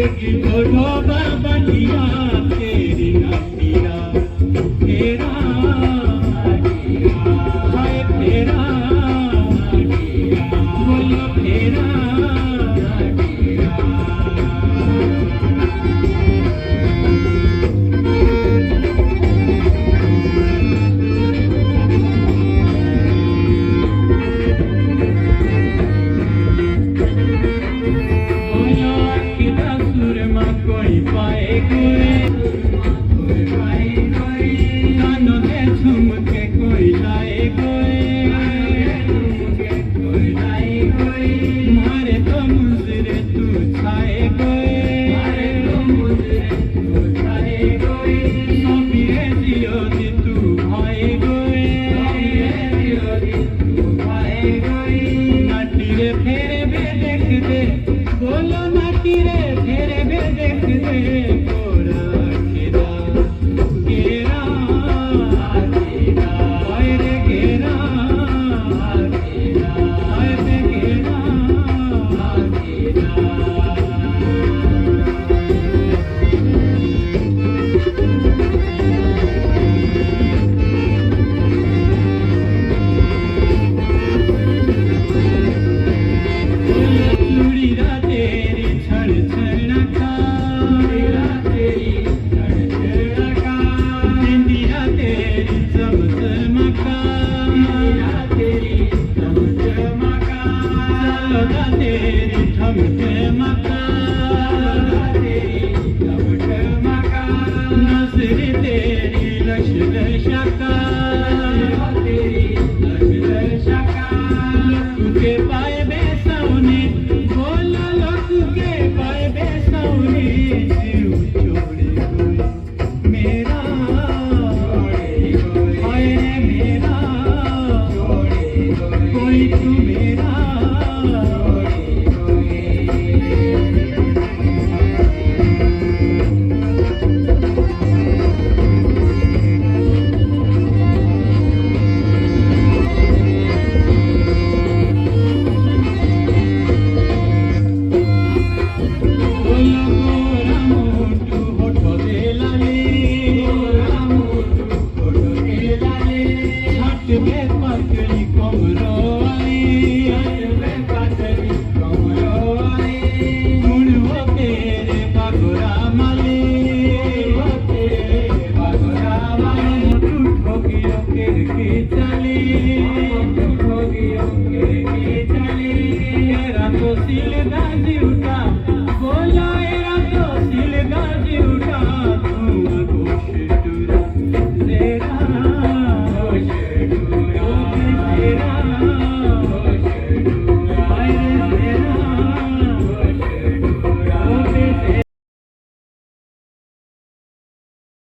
कि बोलो बाबा दिया तेरी नदिया तेरा हाय तेरा बोलो तेरा कोई पाए कानों में झुमके कोई लाए मारे तो मुजरे तू छाए सौंपिए जियो दी तू भाए नाटी रे फेरे बे देख दे बोलो नाटी रे फेरे बे देख दे गोरा घेरा घेरा हाय रे घेरा हाय रे घेरा चूड़ीरा तेरी छड़ छड़का बिंदिया तेरी चमचमका सलोदा तेरी ठमठमका नजरी तेरी लश लशका लोकू के पाए बेसौनी बोलो लोकू के पाए बेसौनी जीव छोड़े कोई मेरा हाय रे मेरा कोई तू मेरा Silêncio